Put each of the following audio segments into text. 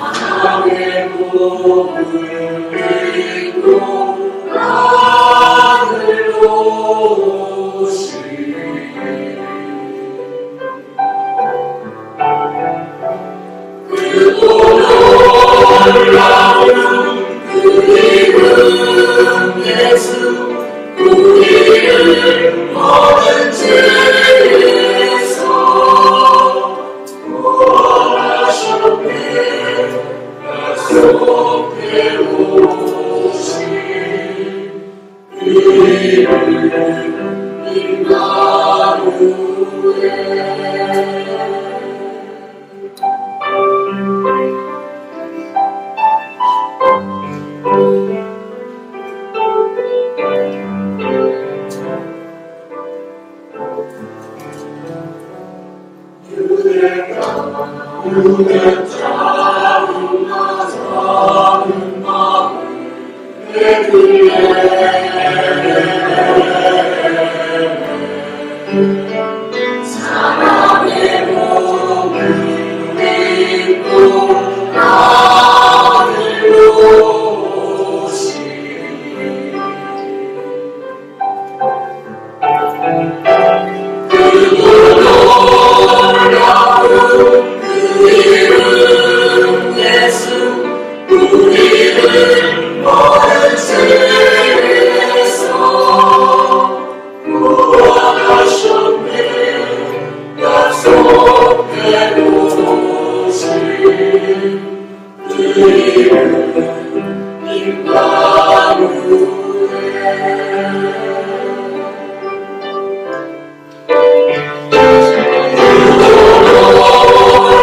사랑의 복을 믿고 하늘로 오시니 그도 놀라운 그 이름 예수 우리를 모든 죄에서 구원하셨네 약속해 오신 그 이름 임마누엘 눈에 작은 마음을 내들래 사랑의 몸을 믿고 하늘로 오시니 그도 놀라운 그 이름 예수 우리를 모든 죄에서 구원하셨네 약속해 오신 그 이름 임마누엘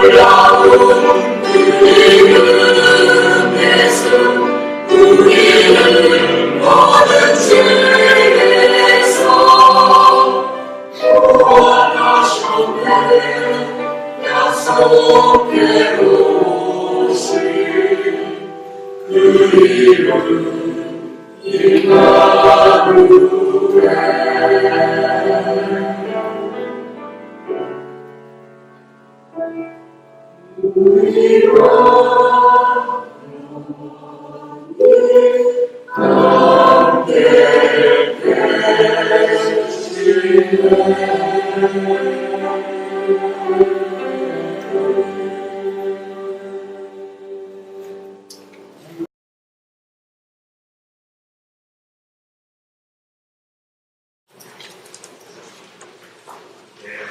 놀라운 그 이름 예수 우리를 모든 죄에서 구원하셨네 약속해 오신 그 이름 임마누엘 우리와 함께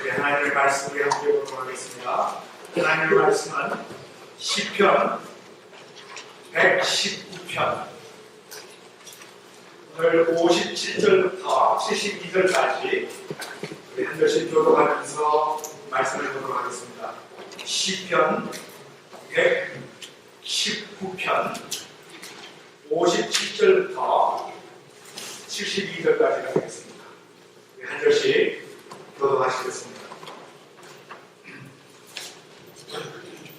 우리 하나님의 말씀을 함께 보도록 하겠습니다. 하나님의 말씀은 시편 119편 오늘 57절부터 72절까지 우리 한 절씩 교독하면서 말씀을 보도록 하겠습니다. 시편 119편 57절부터 72절까지 하겠습니다. 우리 한 절씩 교독하시겠습니다.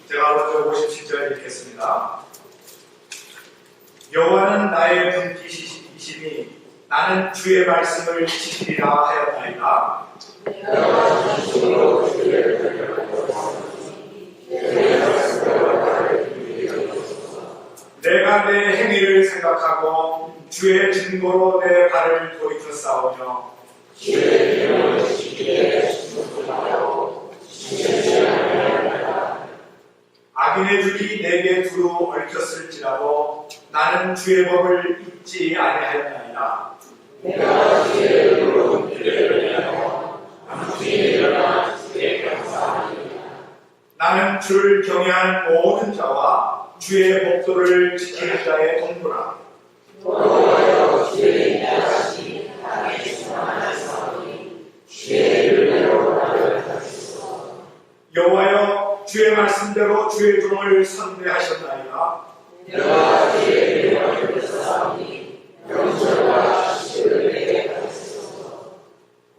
제가 먼저 57절 읽겠습니다. 여호와는 나의 분깃이시니 나는 주의 말씀을 지키리라 하였나이다. 내가 내 행위를 생각하고 주의 증거로 내 발을 돌이켰사오며 주의 이름을 지키게 주소서. 악인의 줄이 내게 두루 얽혔을지라도 나는 주의 법을 잊지 아니하였나이다. 내가 주의 이름으로 기대를 하며 당신이 일어나 주께 감사하리이다. 나는 주를 경외한 모든 자와 주의 법도를 지키는 자의 동무라. 여호와여 주의 인자하시 땅에 충만하사오니 주의 이름으로 나를 하시소서. 여호와여 주의 말씀대로 주의 종을 선대하셨나이다. 내가 주의 이름을 믿사오니 영절과 지식을 내게 하소서.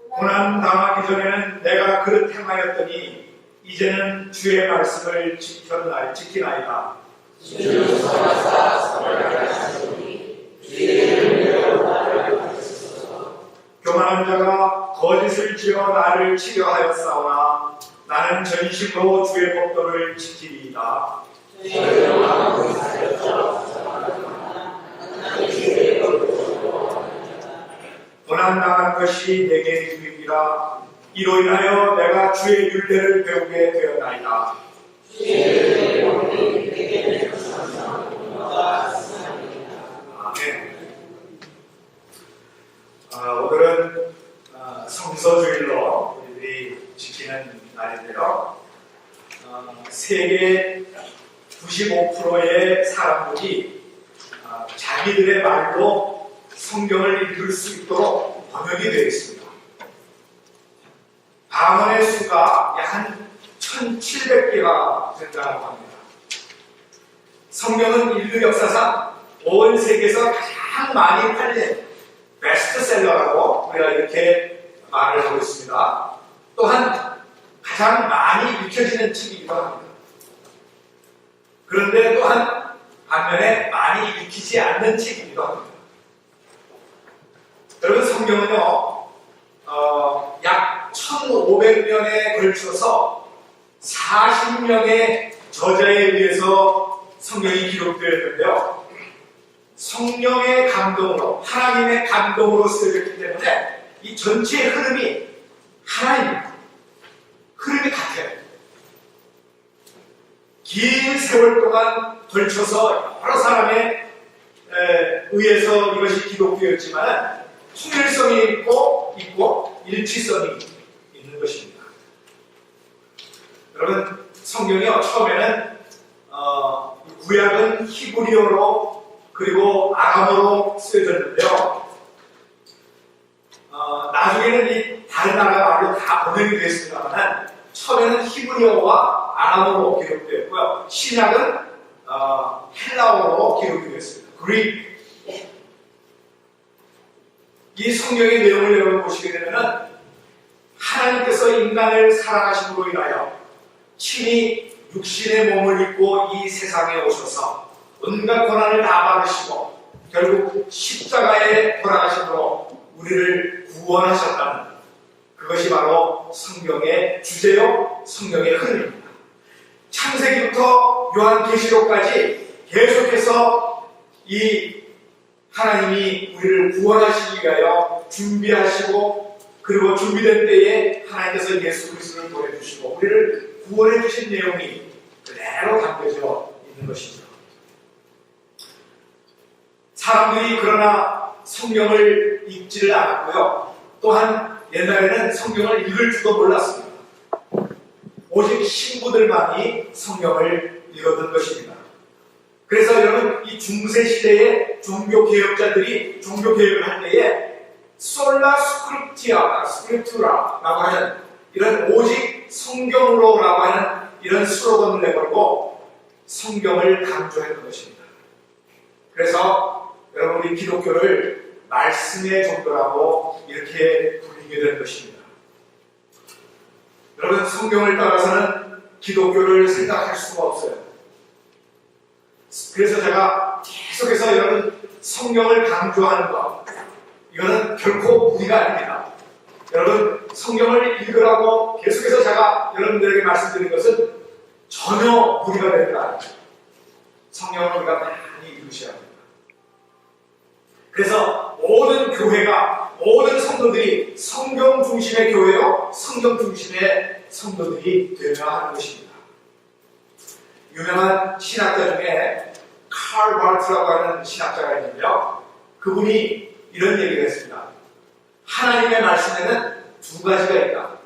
고난 당하기 전에는 내가 그릇 행하였더니 이제는 주의 말씀을 지키나이다. 주는 선하사 선하시니 주의 이름으로 나를 하소서. 교만한 자가 거짓을 지어 나를 치려하였사오나 나는 전심으로 주의 법도를 지키리이다. 조용하고 살펴 정하나 나는 주의 법도로 고난 당한 것이 내게 유익이라. 이로 인하여 내가 주의 율례를 배우게 되었나이다. 주의 법이 내게 전상과 승합니다. 아멘. 오늘은 성서주일로 우리들이 지키는 날인데요. 세계 95%의 사람들이 자기들의 말로 성경을 읽을 수 있도록 번역이 되어 있습니다. 방언의 수가 약 한 1700개가 된다고 합니다. 성경은 인류 역사상 온 세계에서 가장 많이 팔린 베스트셀러라고 우리가 이렇게 말을 하고 있습니다. 또한 가장 많이 읽혀지는 책이기도 합니다. 그런데 또한 반면에 많이 읽히지 않는 책이기도 합니다. 여러분, 성경은요, 약 1500년에 걸쳐서 40명의 저자에 의해서 성경이 기록되었는데요. 성령의 감동으로, 하나님의 감동으로 쓰여졌기 때문에 이 전체의 흐름이 하나입니다. 흐름이 같아요. 긴 세월 동안 걸쳐서 여러 사람에 의해서 이것이 기록되었지만 통일성이 있고 일치성이 있는 것입니다. 여러분, 성경이요, 처음에는 구약은 히브리어로 그리고 아람어로 쓰여졌는데요. 나중에는 이 다른 나라 말로 다 번역이 됐습니다만 처음에는 히브리어와 아람어로 기록되었고요. 신약은 헬라어로 기록이 됐습니다. 그리스. 이 성경의 내용을 여러분 보시게 되면 하나님께서 인간을 사랑하심으로 인하여 친히 육신의 몸을 입고 이 세상에 오셔서 온갖 고난을 다 받으시고 결국 십자가에 돌아가심으로 우리를 구원하셨다는, 그것이 바로 성경의 주제요, 성경의 흐름입니다. 창세기부터 요한계시록까지 계속해서 이 하나님이 우리를 구원하시기 위하여 준비하시고, 그리고 준비된 때에 하나님께서 예수 그리스도를 보내주시고 우리를 구원해 주신 내용이 그대로 담겨져 있는 것입니다. 사람들이 그러나 성경을 읽지를 않았고요. 또한 옛날에는 성경을 읽을 줄도 몰랐습니다. 오직 신부들만이 성경을 읽었던 것입니다. 그래서 여러분, 이 중세 시대의 종교개혁자들이 종교개혁을 할 때에 솔라 스크립투라라고 하는 이런 오직 성경으로라고 하는 이런 슬로건을 내걸고 성경을 강조했던 것입니다. 그래서 여러분, 우리 기독교를 말씀의 종교라고 이렇게 불리게 된 것입니다. 여러분, 성경을 따라서는 기독교를 생각할 수가 없어요. 그래서 제가 계속해서 여러분 성경을 강조하는 것, 이거는 결코 무리가 아닙니다. 여러분, 성경을 읽으라고 계속해서 제가 여러분들에게 말씀드린 것은 전혀 무리가 되는 게 아닙니다. 성경을 우리가 많이 읽으셔야 합니다. 그래서 모든 교회가, 모든 성도들이 성경 중심의 교회요, 성경 중심의 성도들이 되어야 하는 것입니다. 유명한 신학자 중에 칼 바르트라고 하는 신학자가 있는데요. 그분이 이런 얘기를 했습니다. 하나님의 말씀에는 두 가지가 있다.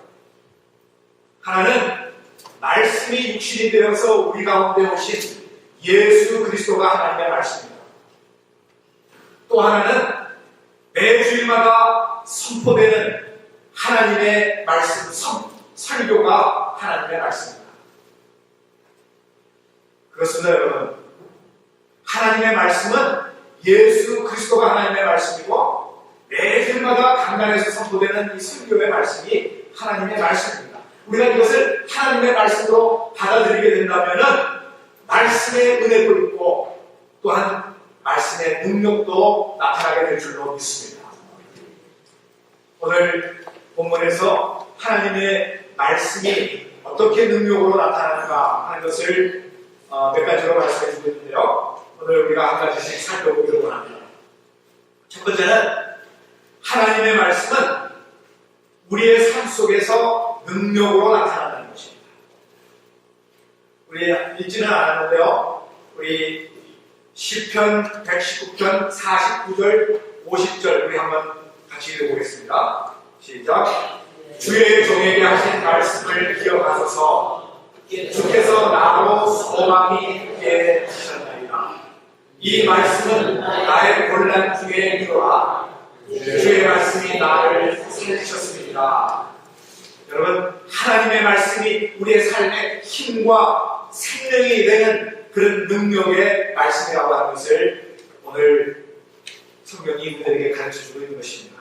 하나는 말씀이 육신이 되어서 우리 가운데 오신 예수 그리스도가 하나님의 말씀입니다. 또 하나는 매주일마다 선포되는 하나님의 말씀, 설교가 하나님의 말씀입니다. 그렇습니다, 여러분. 하나님의 말씀은 예수 그리스도가 하나님의 말씀이고 매일마다 강단에서 선포되는 이 설교의 말씀이 하나님의 말씀입니다. 우리가 이것을 하나님의 말씀으로 받아들이게 된다면 말씀의 은혜도 있고 또한 말씀의 능력도 나타나게 될 줄로 믿습니다. 오늘 본문에서 하나님의 말씀이 어떻게 능력으로 나타나는가 하는 것을 몇 가지로 말씀해 주고 있는데요. 오늘 우리가 한 가지씩 살펴보기로 원합니다. 첫 번째는 하나님의 말씀은 우리의 삶 속에서 능력으로 나타난다는 것입니다. 우리 읽지는 않았는데요. 우리 시편 119편 49절 50절 우리 한번 같이 읽어보겠습니다. 시작. 주의 종에게 하신 말씀을 기억하소서. 주께서 나로 소망이 있게 하셨나이다. 이 말씀은 나의 곤란 중에 위로라. 주의 말씀이 나를 살리셨습니다. 여러분, 하나님의 말씀이 우리의 삶의 힘과 생명이 되는 그런 능력의 말씀이라고 하는 것을 오늘 성경이 우리들에게 가르쳐주고 있는 것입니다.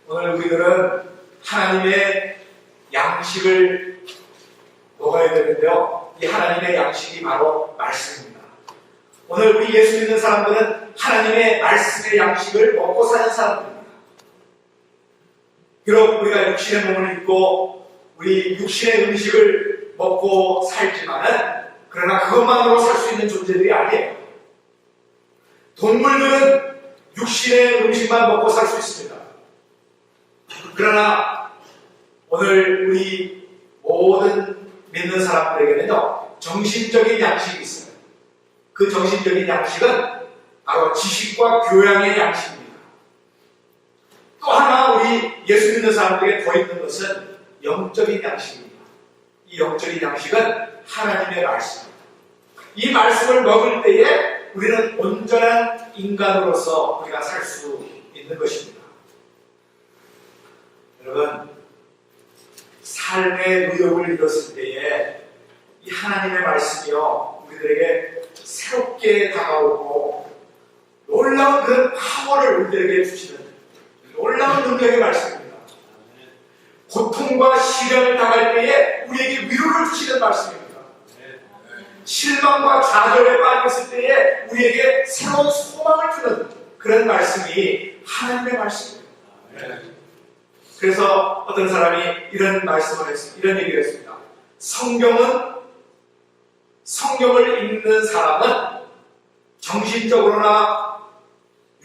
오늘 우리들은 하나님의 양식을 먹어야 되는데요. 이 하나님의 양식이 바로 말씀입니다. 오늘 우리 예수 믿는 사람들은 하나님의 말씀의 양식을 먹고 사는 사람들입니다. 비록 우리가 육신의 몸을 입고 우리 육신의 음식을 먹고 살지만은 그러나 그것만으로 살 수 있는 존재들이 아니에요. 동물들은 육신의 음식만 먹고 살 수 있습니다. 그러나 오늘 우리 모든 믿는 사람들에게는요, 정신적인 양식이 있어요. 그 정신적인 양식은 바로 지식과 교양의 양식입니다. 또 하나 우리 예수 믿는 사람들에게 더 있는 것은 영적인 양식입니다. 이 영적인 양식은 하나님의 말씀입니다. 이 말씀을 먹을 때에 우리는 온전한 인간으로서 우리가 살 수 있는 것입니다. 여러분, 삶의 의욕을 잃었을 때에 이 하나님의 말씀이요, 우리들에게 새롭게 다가오고 놀라운 그런 파워를 우리들에게 주시는 놀라운 능력의 말씀입니다. 고통과 시련을 당할 때에 우리에게 위로를 주시는 말씀입니다. 실망과 좌절에 빠졌을 때에 우리에게 새로운 소망을 주는 그런 말씀이 하나님의 말씀입니다. 그래서 어떤 사람이 이런 말씀을 했습니다. 이런 얘기를 했습니다. 성경을 읽는 사람은 정신적으로나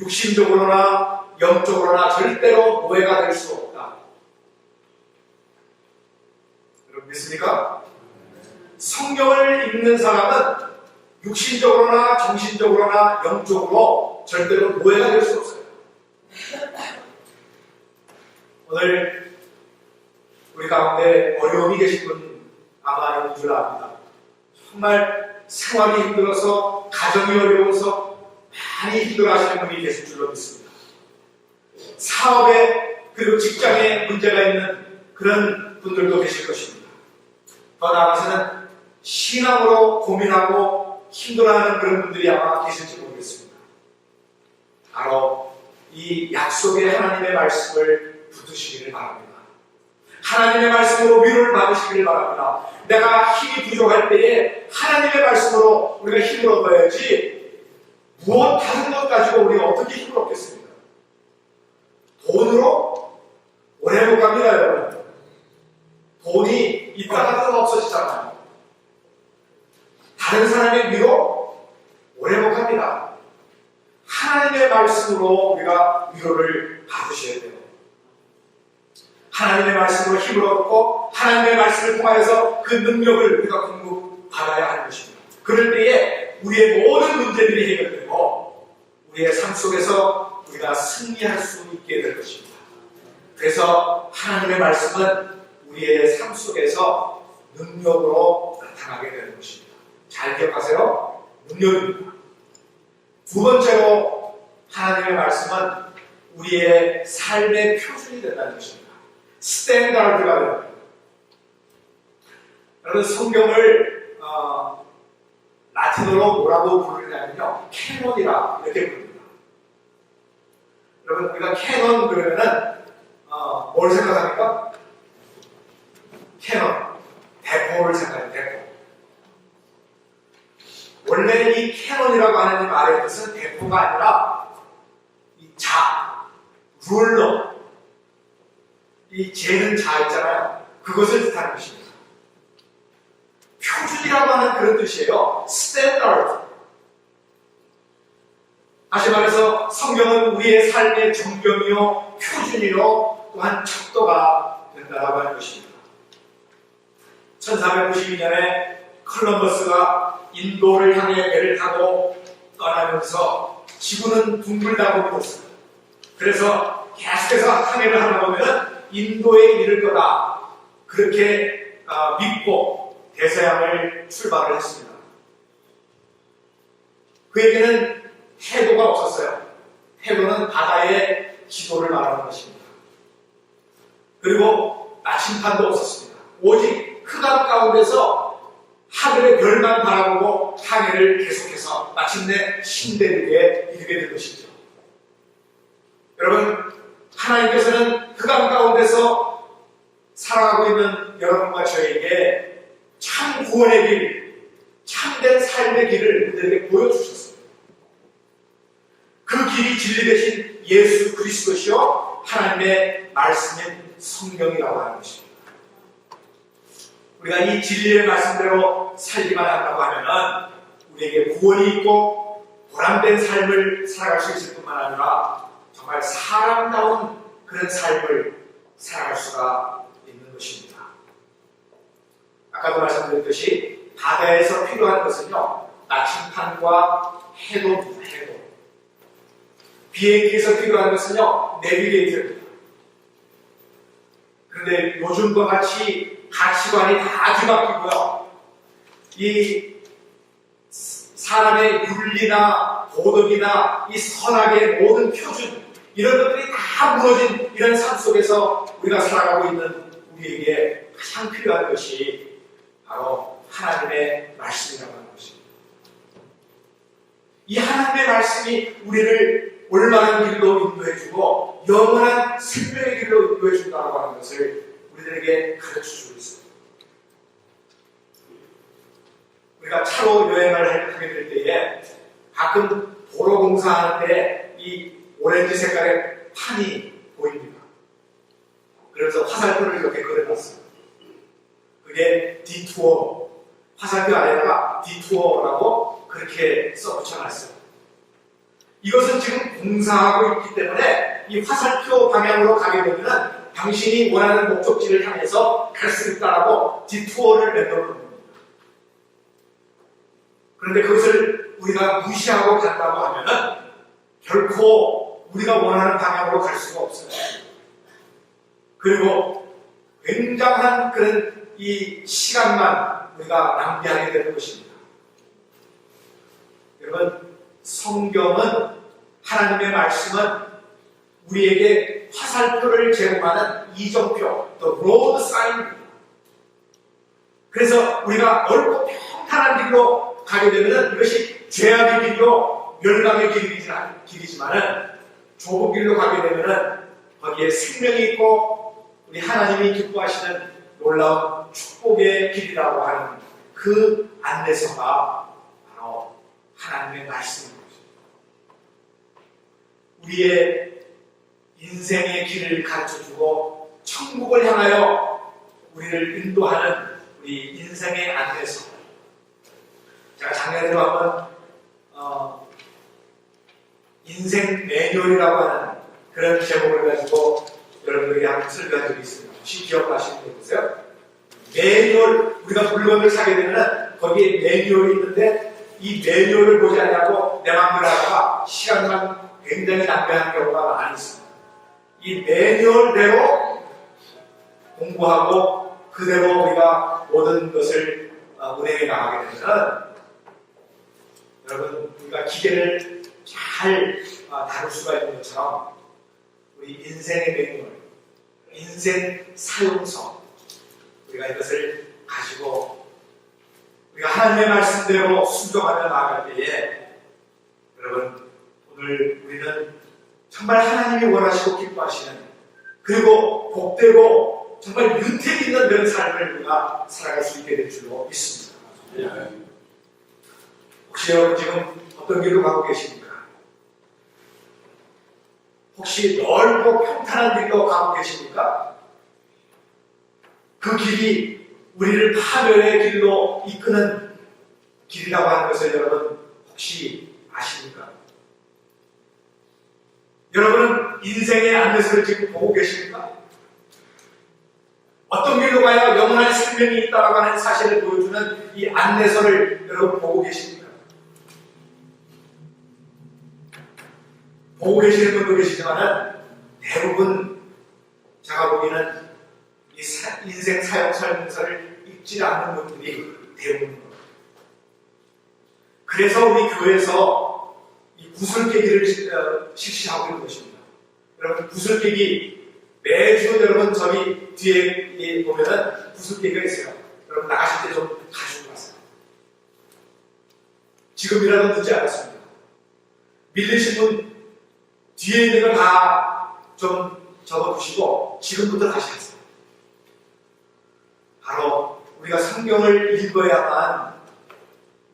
육신적으로나 영적으로나 절대로 노예가 될 수 없다. 여러분 믿습니까? 성경을 읽는 사람은 육신적으로나 정신적으로나 영적으로 절대로 노예가 될 수 없어요. 오늘 우리 가운데 어려움이 계신 분 아마 있는 줄 압니다. 정말 생활이 힘들어서, 가정이 어려워서 많이 힘들어하시는 분이 계실 줄로 믿습니다. 사업에 그리고 직장에 문제가 있는 그런 분들도 계실 것입니다. 더 나아가서는 신앙으로 고민하고 힘들어하는 그런 분들이 아마 계실지 모르겠습니다. 바로 이 약속의 하나님의 말씀을 붙드시기를 바랍니다. 하나님의 말씀으로 위로를 받으시기를 바랍니다. 내가 힘이 부족할 때에 하나님의 말씀으로 우리가 힘을 얻어야지 무엇 다른 것 가지고 우리가 어떻게 힘을 얻겠습니까? 돈으로 오래 못 갑니다, 여러분. 돈이 있다가 또 없어지잖아요. 다른 사람의 위로 오래 못 갑니다. 하나님의 말씀으로 우리가 위로를 받으셔야 돼요. 하나님의 말씀으로 힘을 얻고 하나님의 말씀을 통하여서 그 능력을 우리가 공급받아야 하는 것입니다. 그럴 때에 우리의 모든 문제들이 해결되고 우리의 삶 속에서 우리가 승리할 수 있게 될 것입니다. 그래서 하나님의 말씀은 우리의 삶 속에서 능력으로 나타나게 되는 것입니다. 잘 기억하세요. 능력입니다. 두 번째로 하나님의 말씀은 우리의 삶의 표준이 된다는 것입니다. 스탠다드가 됩니다. 라틴어로 뭐라고 부르냐면요, 캐논이라 이렇게 부릅니다. 여러분, 우리가 캐논 그러면은 뭘 생각합니까? 캐논, 대포를 생각해요. 대포. 원래 이 캐논이라고 하는 이 말의 뜻은 대포가 아니라 이 자, 룰러, 이 재는 자 있잖아요. 그것을 뜻하는 것입니다. 표준이라고 하는 그런 뜻이에요. 스탠다드. 다시 말해서 성경은 우리의 삶의 정경이요, 표준이요, 또한 척도가 된다고 하는 것입니다. 1492년에 콜럼버스가 인도를 향해 배를 타고 떠나면서 지구는 둥글다고 믿었습니다. 그래서 계속해서 항해를 하다 보면 인도에 이를 거다. 그렇게 믿고 대서양을 출발을 했습니다. 그에게는 해도가 없었어요. 해도는 바다의 지도를 말하는 것입니다. 그리고 나침판도 없었습니다. 오직 흑암 가운데서 하늘의 별만 바라보고 항해를 계속해서 마침내 신대륙에 이르게 된 것이죠. 여러분, 하나님께서는 흑암 가운데서 살아가고 있는 여러분과 저에게 참 구원의 길, 참된 삶의 길을 우리에게 보여주셨습니다. 그 길이 진리 되신 예수 그리스도시요 하나님의 말씀인 성경이라고 하는 것입니다. 우리가 이 진리의 말씀대로 살기만 한다고 하면 우리에게 구원이 있고 보람된 삶을 살아갈 수 있을 뿐만 아니라 정말 사람다운 그런 삶을 살아갈 수가 있는 것입니다. 아까도 말씀드렸듯이 바다에서 필요한 것은요, 나침판과 해도입니다. 해도. 비행기에서 필요한 것은요, 내비게이터입니다. 그런데 요즘과 같이 가치관이 다 뒤바뀌고요. 이 사람의 윤리나 도덕이나 이 선악의 모든 표준, 이런 것들이 다 무너진 이런 삶 속에서 우리가 살아가고 있는 우리에게 가장 필요한 것이 바로 하나님의 말씀이라고 하는 것입니다. 이 하나님의 말씀이 우리를 올바른 길로 인도해주고 영원한 생명의 길로 인도해준다고 하는 것을 우리들에게 가르쳐주고 있습니다. 우리가 차로 여행을 하게 될 때에 가끔 도로 공사하는 때 이 오렌지 색깔의 판이 보입니다. 그래서 화살표를 이렇게 그려놨어요. 그게 디투어, 화살표 아래다가 디투어라고 그렇게 써붙여놨어요. 이것은 지금 공사하고 있기 때문에 이 화살표 방향으로 가게 되면 당신이 원하는 목적지를 향해서 갈 수 있다라고 디투어를 내놓는 겁니다. 그런데 그것을 우리가 무시하고 간다고 하면은 결코 우리가 원하는 방향으로 갈 수가 없어요. 그리고 굉장한 그런 이 시간만 우리가 낭비하게 되는 것입니다. 여러분, 성경은, 하나님의 말씀은 우리에게 화살표를 제공하는 이정표, 또 로드 사인입니다. 그래서 우리가 넓고 평탄한 길로 가게 되면 이것이 죄악의 길이요 멸망의 길이지만은 좁은 길로 가게 되면은 거기에 생명이 있고 우리 하나님이 기뻐하시는 놀라운 축복의 길이라고 하는 그 안내서가 바로 하나님의 말씀입니다. 우리의 인생의 길을 가르쳐주고 천국을 향하여 우리를 인도하는 우리 인생의 안내서. 제가 작년에도 한번 인생 매뉴얼이라고 하는 그런 제목을 가지고 여러분들에게 한번 설교한 적이 있습니다. 혹시 기억나시는 분 있으세요? 매뉴얼, 우리가 물건을 사게 되면 거기에 매뉴얼이 있는데 이 매뉴얼을 보지 않냐고 내 마음대로 하다가 시간만 굉장히 낭비하는 경우가 많이 있습니다. 이 매뉴얼대로 공부하고 그대로 우리가 모든 것을 운행해 나가게 되면 여러분, 우리가 기계를 잘 다룰 수가 있는 것처럼 우리 인생의 매뉴얼, 인생 사용서, 우리가 이것을 가지고 우리가 하나님의 말씀대로 순종하며 나아갈 때에 여러분 오늘 우리는 정말 하나님이 원하시고 기뻐하시는 그리고 복되고 정말 윤택 있는 그런 삶을 우리가 살아갈 수 있게 될 줄로 믿습니다. 혹시 여러분 지금 어떤 길로 가고 계십니까? 혹시 넓고 평탄한 길로 가고 계십니까? 그 길이 우리를 파멸의 길로 이끄는 길이라고 하는 것을 여러분 혹시 아십니까? 여러분은 인생의 안내서를 지금 보고 계십니까? 어떤 길로 가야 영원한 생명이 있다고 하는 사실을 보여주는 이 안내서를 여러분 보고 계십니까? 보고 계시는 분도 계시지만 대부분 제가 보기에는 이 인생 사역 설명서를 읽지 않는 분들이 대부분입니다. 그래서 우리 교회에서 이 구슬깨기를 실시하고 있는 것입니다. 여러분 구슬깨기 매주 여러분 저기 뒤에 보면은 구슬깨기가 있어요. 여러분 나가실 때 좀 가지고 가세요. 지금이라도 늦지 않았습니다. 밀리신 분 뒤에 있는 걸 다 좀 접어두시고 지금부터 다시 하세요. 바로 우리가 성경을 읽어야만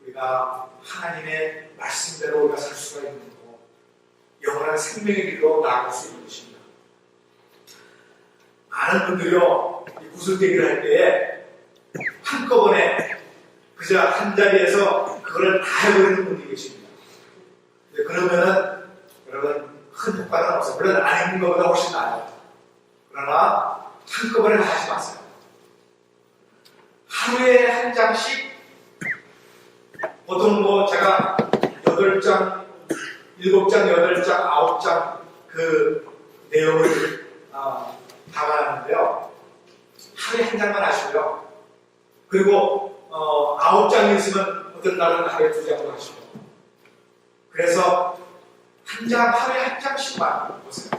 우리가 하나님의 말씀대로 우리가 살 수가 있는 거고 영원한 생명의 길로 나아갈 수 있는 것입니다. 많은 분들이요 이 구슬깨기를 할 때에 한꺼번에 그저 한 자리에서 그걸 다 해버리는 분들이 계십니다. 그러면은 여러분 큰 효과는 없어요. 물론 안 읽는 것보다 훨씬 나아요. 그러나 한꺼번에 다 하지 마세요. 하루에 한 장씩 보통 뭐 제가 8장, 7장, 8장, 9장 그 내용을 담아놨는데요. 하루에 한 장만 하시고요. 그리고 9장이 있으면 어떤 날은 하루에 2장도 하시고 그래서 하루에 한 장씩만 보세요.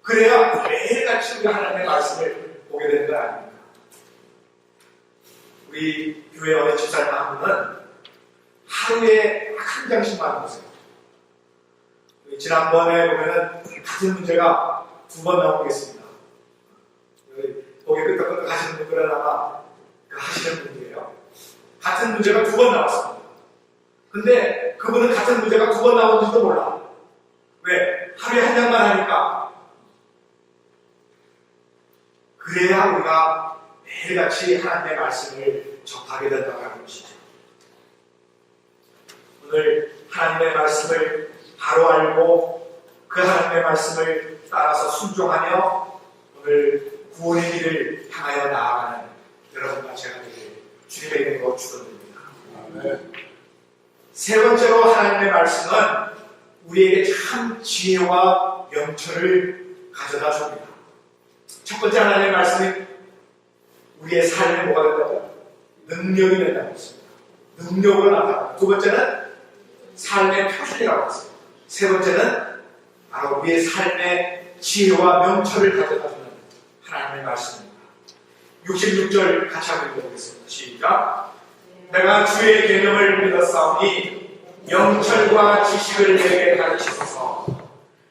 그래야 매일같이 우리 하나님의 말씀을 보게 되는 거 아닙니까? 우리 교회 어느 집사님 한 분은 하루에 한 장씩만 보세요. 지난번에 보면은 같은 문제가 2번 나오고 있습니다. 거기 끄떡끄떡 하시는 분들은 아마 하시는 분들이에요. 같은 문제가 2번 나왔습니다. 근데 그분은 같은 문제가 2번 나오는지도 몰라. 왜? 하루에 한 장만 하니까. 그래야 우리가 매일같이 하나님의 말씀을 접하게 된다고 하는 것이죠. 오늘 하나님의 말씀을 바로 알고 그 하나님의 말씀을 따라서 순종하며 오늘 구원의 길을 향하여 나아가는 여러분과 제가 되길 주님의 이름으로 축원드립니다. 세 번째로 하나님의 말씀은 우리에게 참 지혜와 명철을 가져다 줍니다. 첫 번째 하나님의 말씀이 우리의 삶에 뭐가 된다고? 능력이 된다고 했습니다. 능력을 나타납니다. 두 번째는 삶의 표준이라고 했습니다. 세 번째는 바로 우리의 삶의 지혜와 명철을 가져다 주는 하나님의 말씀입니다. 66절 같이 한번 읽어보겠습니다. 시작. 내가 주의 계명을 믿었사오니 명철과 지식을 내게 가르치소서.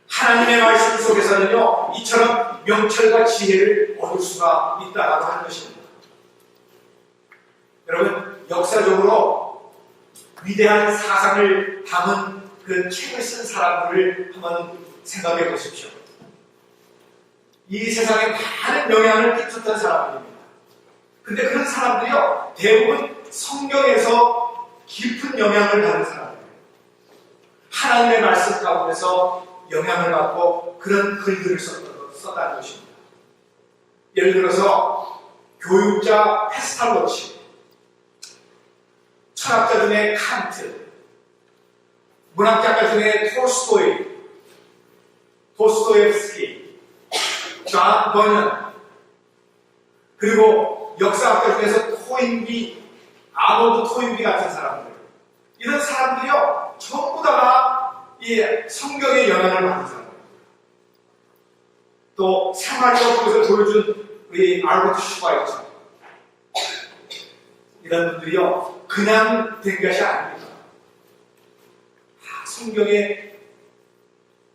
하나님의 말씀 속에서는요 이처럼 명철과 지혜를 얻을 수가 있다라고 하는 것입니다. 여러분 역사적으로 위대한 사상을 담은 그 책을 쓴 사람들을 한번 생각해 보십시오. 이 세상에 많은 영향을 끼쳤던 사람들입니다. 근데 그런 사람들이요 대부분 성경에서 깊은 영향을 받은 사람들이에요. 하나님의 말씀 가운데서 영향을 받고 그런 글들을 썼다는 것입니다. 예를 들어서 교육자 페스탈로치, 철학자 중에 칸트, 문학작가 중에 도스토옙스키, 존 버년, 그리고 역사학자 중에서 아놀드 토인비 같은 사람들, 이런 사람들이요 전부 다가 이 성경의 영향을 받은 사람입니다. 또 생활과 그것을 보여준 우리 알버트 슈바이처, 이런 분들이요 그냥 된 것이 아닙니다.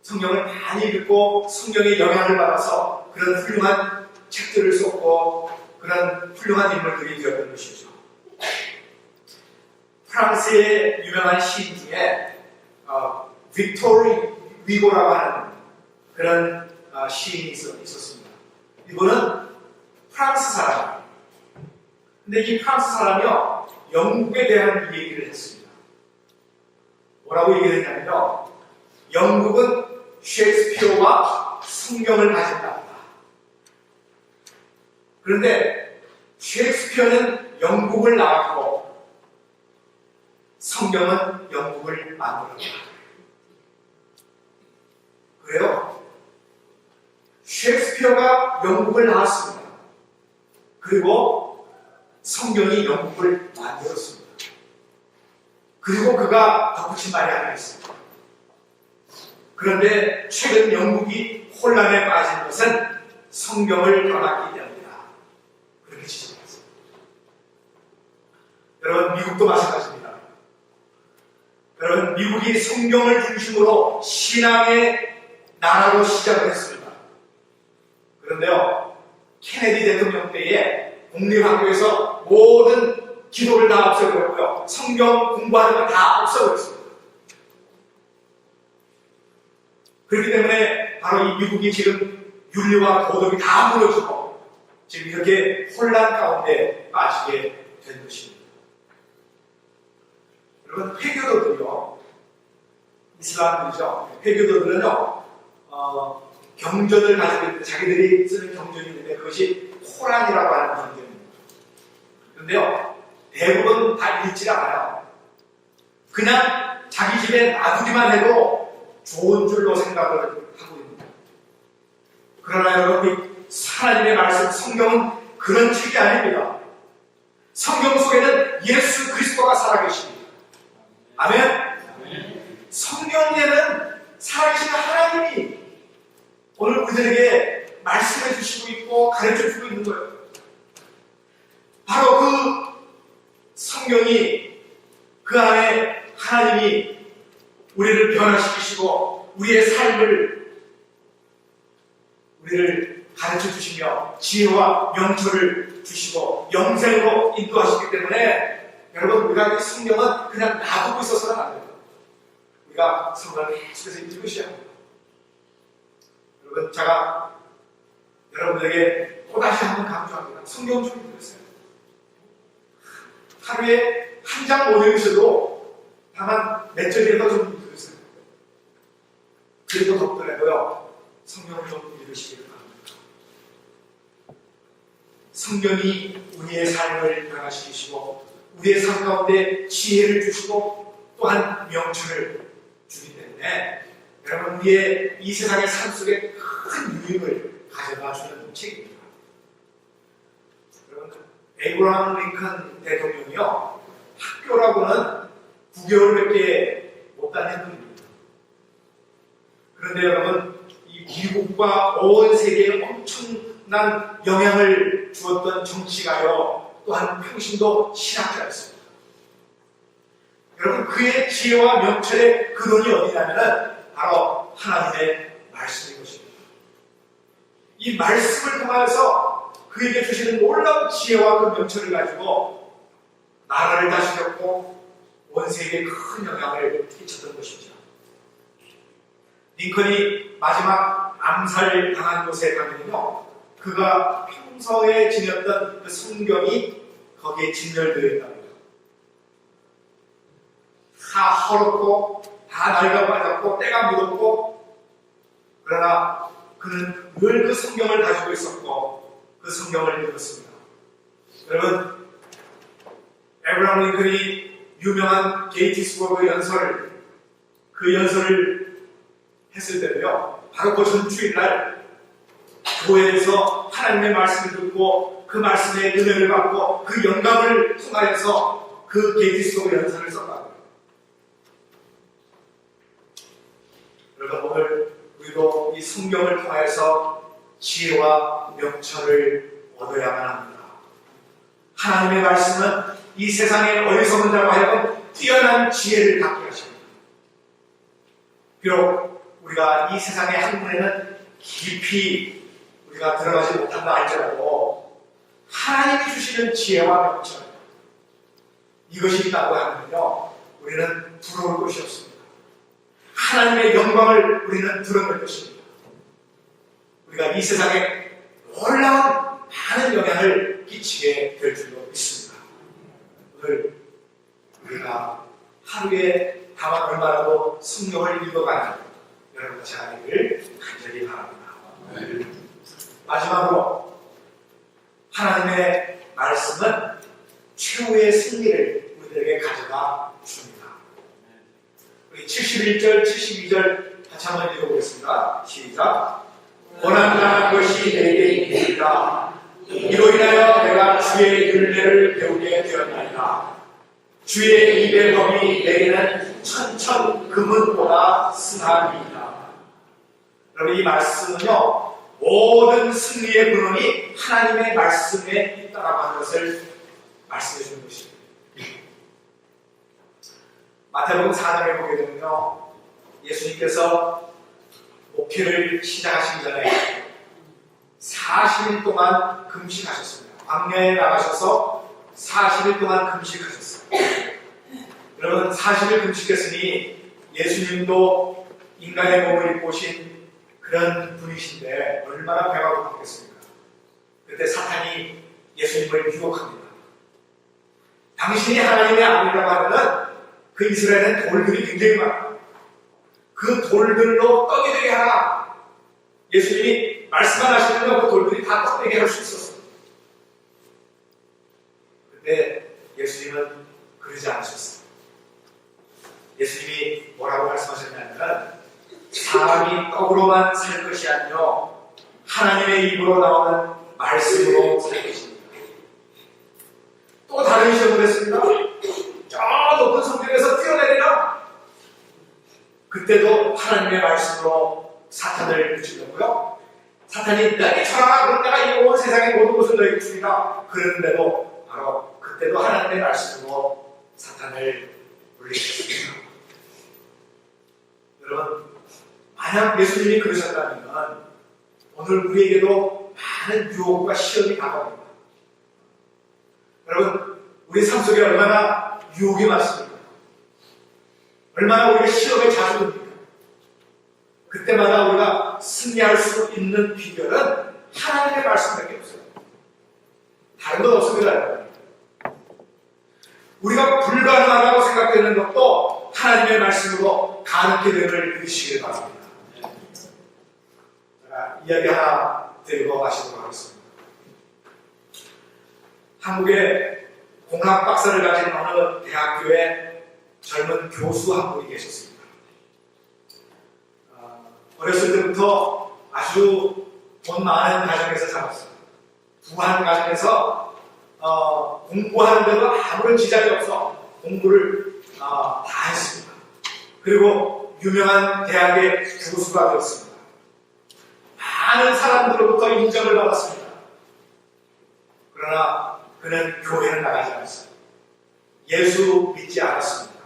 성경을 많이 읽고 성경의 영향을 받아서 그런 훌륭한 책들을 썼고 그런 훌륭한 인물들이 되었던 것이죠. 프랑스의 유명한 시인 중에 빅토르 위고라고 하는 그런 시인이 있었습니다. 이분은 프랑스 사람이에요. 근데 이 프랑스 사람이요, 영국에 대한 얘기를 했습니다. 뭐라고 얘기를 했냐면요, 영국은 셰익스피어와 성경을 가진다. 그런데 셰익스피어는 영국을 나왔고 성경은 영국을 만들었다. 그래요. 셰익스피어가 영국을 나왔습니다. 그리고 성경이 영국을 만들었습니다. 그리고 그가 덧붙인 말이 하나 있습니다. 그런데 최근 영국이 혼란에 빠진 것은 성경을 떠났기 때문이다. 그렇게 지적했습니다. 여러분, 미국도 마찬가지입니다. 여러분, 미국이 성경을 중심으로 신앙의 나라로 시작을 했습니다. 그런데요, 케네디 대통령 때에 공립학교에서 모든 기도를 다 없애버렸고요. 성경 공부하는 걸 다 없애버렸습니다. 그렇기 때문에 바로 이 미국이 지금 윤리와 도덕이 다 무너지고 지금 이렇게 혼란 가운데 빠지게 된 것입니다. 여러분, 회교도들이요, 이슬람이죠. 회교도들은요, 경전을 가지고 있는데 자기들이 쓰는 경전이 있는데 그것이 코란이라고 하는 경전입니다. 그런데요, 대부분 다 읽지 않아요. 그냥 자기 집에 놔두기만 해도 좋은 줄로 생각을 하고 있습니다. 그러나 여러분, 하나님의 말씀, 성경은 그런 책이 아닙니다. 성경 속에는 예수 그리스도가 살아계십니다. 아멘. 성경에는 살아계신 하나님이 오늘 우리들에게 말씀해 주시고 있고 가르쳐 주고 있는 거예요. 바로 그 성경이, 그 안에 하나님이 우리를 변화시키시고 우리의 삶을 우리를 가르쳐 주시며 지혜와 명철을 주시고 영생으로 인도하시기 때문에 여러분, 우리가 이 성경은 그냥 놔두고 있어서는 안 됩니다. 우리가 성경을 계속해서 읽으셔야 합니다. 여러분, 제가 여러분들에게 또다시 한번 강조합니다. 성경 좀 읽으세요. 하루에 한 장 못 읽으셔도 다만 몇 절이라도 좀 읽으세요. 그래도 덥더라도요, 성경을 좀 읽으시길 바랍니다. 성경이 우리의 삶을 변화시키시고 우리의 삶 가운데 지혜를 주시고 또한 명철을 주기 때문에 여러분, 우리의 이 세상의 삶 속에 큰 유익을 가져다 주는 책입니다. 여러분, 에이브라함 링컨 대통령이요, 학교라고는 9개월밖에 못 다닌 분입니다. 그런데 여러분, 이 미국과 온 세계에 엄청난 영향을 주었던 정치가요, 또한 평신도 신학자였습니다. 여러분, 그의 지혜와 명철의 근원이 어디냐면은 바로 하나님의 말씀인 것입니다. 이 말씀을 통하여서 그에게 주시는 놀라운 지혜와 그 명철을 가지고 나라를 다스렸고 온 세계에 큰 영향을 끼쳤던 것입니다. 링컨이 마지막 암살 당한 곳에 가면요, 그가 평소에 지녔던 그 성경이 거기에 진열되어 있답니다. 다 헐었고 다 낡아 빠졌고 때가 묻었고, 그러나 그는 늘 그 성경을 가지고 있었고 그 성경을 읽었습니다. 여러분, 에브라함 링컨이 유명한 게이티스버그 연설을, 그 연설을 했을 때도요, 바로 그 전주일날 교회에서 하나님의 말씀을 듣고 그 말씀의 은혜를 받고 그 영감을 통하여서 그 게이티스버그 연설을 썼다. 여러분, 오늘 우리도 이 성경을 통하여서 지혜와 명철을 얻어야만 합니다. 하나님의 말씀은 이 세상의 어리석은 자로 하여금 뛰어난 지혜를 갖게 하십니다. 비록 우리가 이 세상의 학문에는 깊이 우리가 들어가지 못한다 할지라도 하나님이 주시는 지혜와 명철, 이것이 있다고 하면요, 우리는 부러울 것이 없습니다. 하나님의 영광을 우리는 드러낼 것입니다. 우리가 이 세상에 놀라운 많은 영향을 끼치게 될 줄로 믿습니다. 오늘 우리가 하루에 다만 얼마라도 성경을 읽어가는 여러분 잘 하기를 간절히 바랍니다. 마지막으로 하나님의 말씀은 최후의 승리를 우리들에게 가져다 줍니다. 우리 71절, 72절 같이 한번 읽어보겠습니다. 시작. 원한다는 것이 내게 있으리라. 이로 인하여 내가 주의 율례를 배우게 되었나이다. 주의 입의 법이 내게는 천천 금은보다 승함이다. 여러분, 이 말씀은요, 모든 승리의 근원이 하나님의 말씀에 있다라고 하는 것을 말씀해 주는 것입니다. 마태복음 4장에 보게 되면요, 예수님께서 목회를 시작하시기 전에 40일 동안 금식하셨습니다. 광야에 나가셔서 40일 동안 금식하셨어요. 여러분, 40일 금식했으니 예수님도 인간의 몸을 입고 오신 그런 분이신데 얼마나 배가 고팠겠습니까? 그때 사탄이 예수님을 유혹합니다. 당신이 하나님의 아들이라고 하면은 그 이스라엘은 돌들이 굉장히 많아요. 그 돌들로 떡이 되게 하라. 예수님이 말씀만 하시면 그 돌들이 다 떡 되게 할 수 있었어요. 그때 예수님은 그러지 않으셨어요. 예수님이 뭐라고 말씀하셨냐면, 사람이 떡으로만 살 것이 아니요 하나님의 입으로 나오는 말씀으로 살 것입니다. 또 다른 시험을 했습니다. 저 높은 성벽에서 뛰어내리라. 그때도 하나님의 말씀으로 사탄을 붙이려고요. 사탄이 내게 쳐라. 그럼 내가 이 온 세상의 모든 것을 너에게 주리라. 그런데도 바로 그때도 하나님의 말씀으로 사탄을 물리쳤습니다. 여러분, 만약 예수님이 그러셨다면 오늘 우리에게도 많은 유혹과 시험이 다가옵니다. 여러분, 우리 삶 속에 얼마나 유혹이 많습니까? 얼마나 우리가 시험에 자주 듭니까? 그때마다 우리가 승리할 수 있는 비결은 하나님의 말씀밖에 없어요. 다른 건 없습니다. 우리가 불가능하다고 생각되는 것도 하나님의 말씀으로 가능하게 됨을 믿으시길 바랍니다. 제가 이야기 하나 드리고 마시도록 하겠습니다. 한국에 공학 박사를 가진 어느 대학교에 젊은 교수 한 분이 계셨습니다. 어렸을 때부터 아주 돈 많은 가정에서 자랐어요. 부한 가정에서 공부하는데도 아무런 지장이 없어 공부를 다 했습니다. 그리고 유명한 대학의 교수가 되었습니다. 많은 사람들로부터 인정을 받았습니다. 그러나 그는 교회는 나가지 않았어요. 예수 믿지 않았습니다.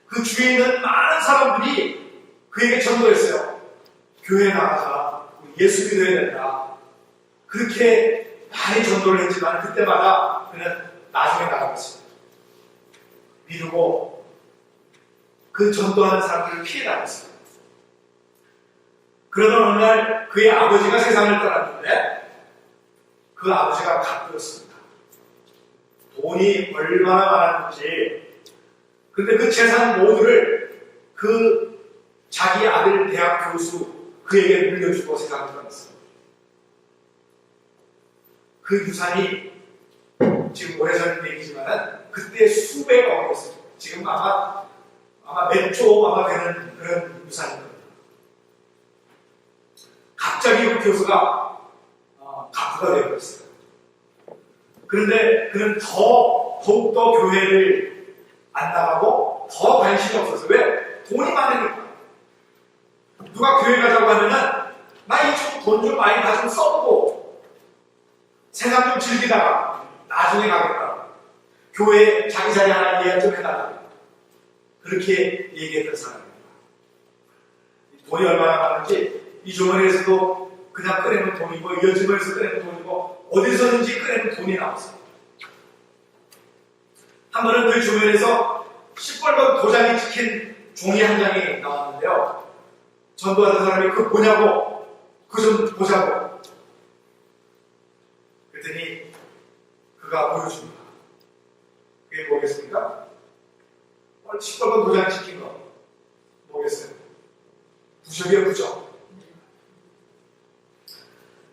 그 주위에 있는 많은 사람들이 그에게 전도했어요. 교회에 나가자. 예수 믿어야 된다. 그렇게 많이 전도를 했지만 그때마다 그는 나중에 나가봤습니다. 미루고 그 전도하는 사람들을 피해 나갔어요. 그러던 어느 날 그의 아버지가 세상을 떠났는데 그 아버지가 갚들었습니다. 돈이 얼마나 많았는지. 근데 그 재산 모두를 그 자기 아들 대학 교수 그에게 물려주고 세상을 떠났어요. 그 유산이 지금 오래전 얘기지만 그때 수백억이 됐어요. 지금 아마 몇 조 아마 되는 그런 유산인 겁니다. 갑자기 그 교수가 가부가 되어버렸어요. 그런데 그는 더욱더 교회를 안 나가고 더 관심이 없어서. 왜? 돈이 많으니까. 누가 교회 가자고 하면은 나 이 돈 좀 많이 다 좀 써보고 세상 좀 즐기다가 나중에 가겠다. 교회 자기 자리 하나 예약 좀 해달라. 그렇게 얘기했던 사람입니다. 돈이 얼마나 많은지 이 주머니에서도 그냥 꺼내면 돈이고 이 주머니에서 꺼내면 돈이고 어디서든지 꺼내면 돈이 나왔어요. 한 번은 그 주머니에서 시뻘건 도장이 찍힌 종이 한 장이 나왔는데요. 전도하던 사람이 그거 뭐냐고, 그거 좀 보자고. 그랬더니 그가 보여줍니다. 그게 뭐겠습니까? 시뻘건 도장 찍힌 거 뭐겠어요? 부적이에요, 부적.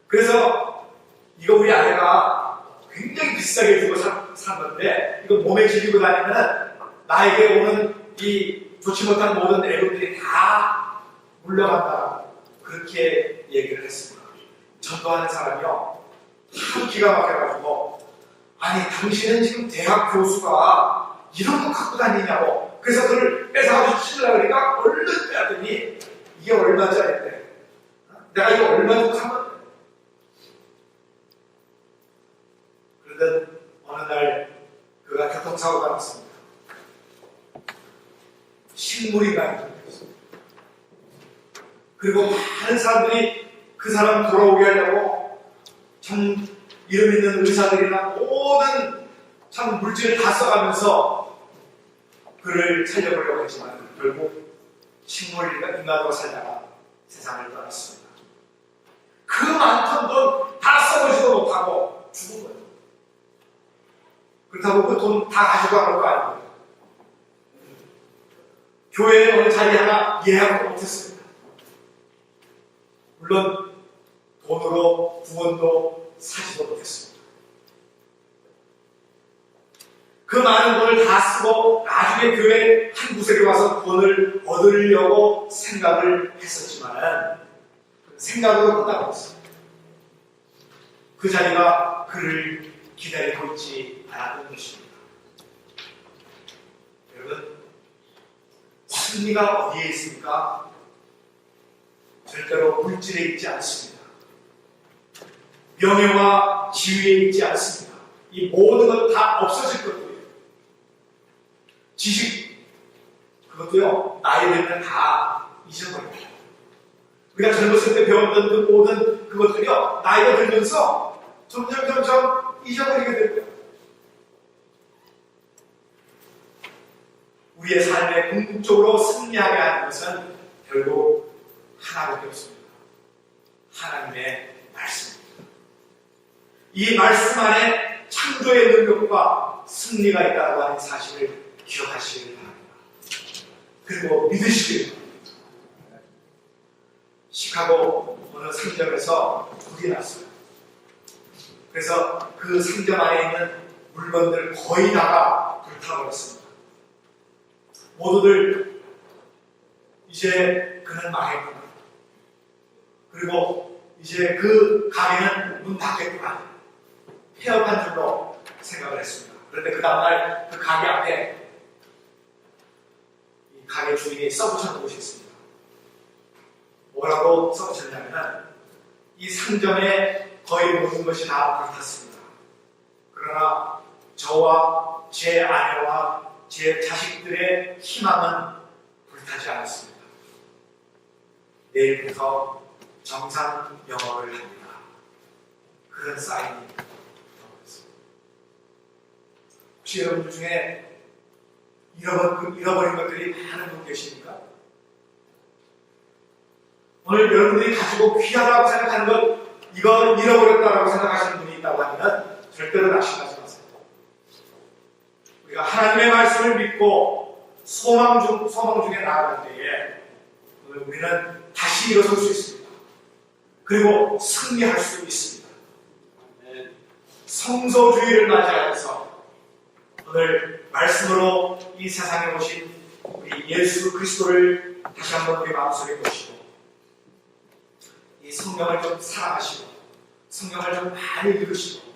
그래서 이거 우리 아내가 굉장히 비싸게 주고 산 건데 이거 몸에 지니고 다니면 나에게 오는 이 좋지 못한 모든 애국들이 다 물려간다. 그렇게 얘기를 했습니다. 전도하는 사람이요, 참 기가 막혀가지고, 아니 당신은 지금 대학 교수가 이런 거 갖고 다니냐고. 그래서 그걸 뺏어가지고 치려고 그러니까 얼른 빼앗더니 이게 얼마짜리인데 내가 이거 얼마 주고 산 건데. 그러던 어느 날 그가 교통사고가 났습니다. 식물이 가해졌습니다. 그리고 많은 사람들이 그 사람 돌아오게 하려고 참 이름 있는 의사들이나 모든 참 물질을 다 써가면서 그를 살려보려고 했지만 결국 식물이가 인간으로 살다가 세상을 떠났습니다. 그 많던 돈 다 써보지도 못하고 죽은 거예요. 그렇다고 그 돈 다 가지고 간 거 아니에요. 교회에 어느 자리 하나 예약도 못했습니다. 물론 돈으로 구원도 사지도 못했습니다. 그 많은 돈을 다 쓰고 나중에 교회 한 구석에 와서 구원을 얻으려고 생각을 했었지만 생각으로 끝나고 있습니다. 그 자리가 그를 기다리고 있지 않았던 것입니다. 여러분, 승리가 어디에 있습니까? 절대로 물질에 있지 않습니다. 명예와 지위에 있지 않습니다. 이 모든 것 다 없어질 것들이에요. 지식, 그것도요, 나이 되면 다 잊어버려요. 우리가 젊었을 때 배웠던 그 모든 그것들이요, 나이가 들면서 점점 잊어버리게 됩니다. 우리의 삶에 궁극적으로 승리하게 하는 것은 결국 하나밖에 없습니다. 하나님의 말씀입니다. 이 말씀 안에 창조의 능력과 승리가 있다고 하는 사실을 기억하시길 바랍니다. 그리고 믿으시길 바랍니다. 시카고 어느 상점에서 불이 났어요. 그래서 그 상점 안에 있는 물건들 거의 다가 불타버렸습니다. 모두들 이제 그는 망했구나. 그리고 이제 그 가게는 문 닫겠구나. 폐업한 줄로 생각을 했습니다. 그런데 그 다음날 그 가게 앞에 이 가게 주인이 써붙여놓은 곳이 있습니다. 뭐라고 써붙였냐면 이 상점에 거의 모든 것이 다 불탔습니다. 그러나 저와 제 아내와 제 자식들의 희망은 불타지 않았습니다. 내일부터 정상 영업을 합니다. 그런 사인이 나왔습니다. 혹시 여러분 중에 잃어버린 것들이 많은 분 계십니까? 오늘 여러분들이 가지고 귀하다고 생각하는 것, 이걸 잃어버렸다고 생각하시는 분이 있다고 하면 절대로 낙심하지 마세요. 우리가 하나님의 말씀을 믿고 소망 중에 나아갈 때에 오늘 우리는 다시 일어설 수 있습니다. 그리고 승리할 수 있습니다. 성소주의를 맞이하면서 오늘 말씀으로 이 세상에 오신 우리 예수 그리스도를 다시 한번 우리 마음속에 모시고 이 성경을 좀 사랑하시고 성경을 좀 많이 읽으시고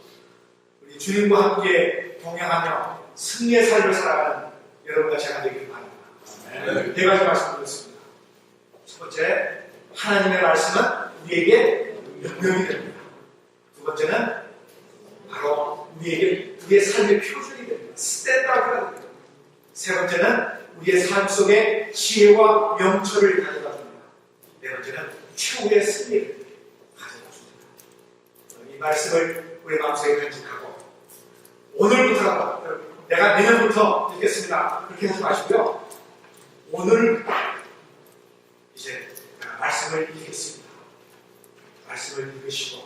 우리 주님과 함께 동행하며 승리의 삶을 살아가는 여러분과 제가 되기를 바랍니다. 네 가지 말씀드렸습니다. 첫 번째, 하나님의 말씀은 우리에게 능력이 됩니다. 두 번째는 바로 우리에게 우리의 삶의 표준이 됩니다. 스탠다드가 됩니다. 세 번째는 우리의 삶 속에 지혜와 명철을 가져다 줍니다. 네 번째는 최후의 승리를 가져다 줍니다. 이 말씀을 우리 마음속에 간직하고 오늘부터라도 내가 내년부터 읽겠습니다. 그렇게 하지 마시고요. 오늘 이제 말씀을 읽겠습니다. 말씀을 읽으시고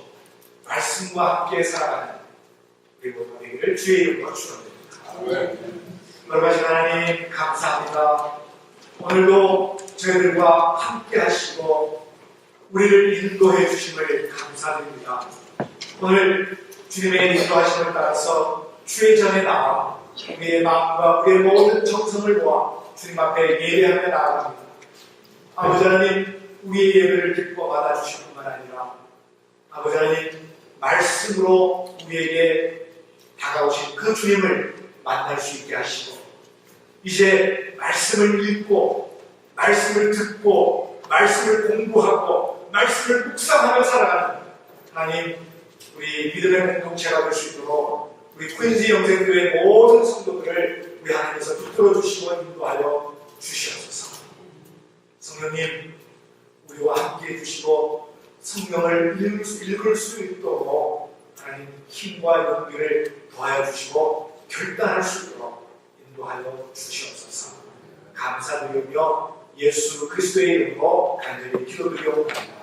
말씀과 함께 살아가는 우리 모두 되기를 주의 이름으로 축원드립니다. 여러분 하나님 감사합니다. 오늘도 저희들과 함께 하시고 우리를 인도해 주심을 감사드립니다. 오늘 주님의 인도하심을 따라서 주의 전에 나와 우리의 마음과 우리의 모든 정성을 모아 주님 앞에 예배하며 나아갑니다. 아버지 하나님 우리의 예배를 기뻐 받아주실 뿐만 아니라 아버지 하나님 말씀으로 우리에게 다가오신 그 주님을 만날 수 있게 하시고 이제 말씀을 읽고 말씀을 듣고 말씀을 공부하고 말씀을 묵상하며 살아가는 하나님 우리 믿음의 공동체가 될 수 있도록 우리 퀸즈 영생교회 모든 성도들을 우리 하나님께서 붙들어 주시고 인도하여 주시옵소서. 성령님 우리와 함께 해주시고 성경을 읽을 수 있도록 하나님 힘과 용기를 더하여 주시고 결단할 수 있도록 인도하여 주시옵소서. 감사드리며 예수 그리스도의 이름으로 간절히 기도드리옵나이다.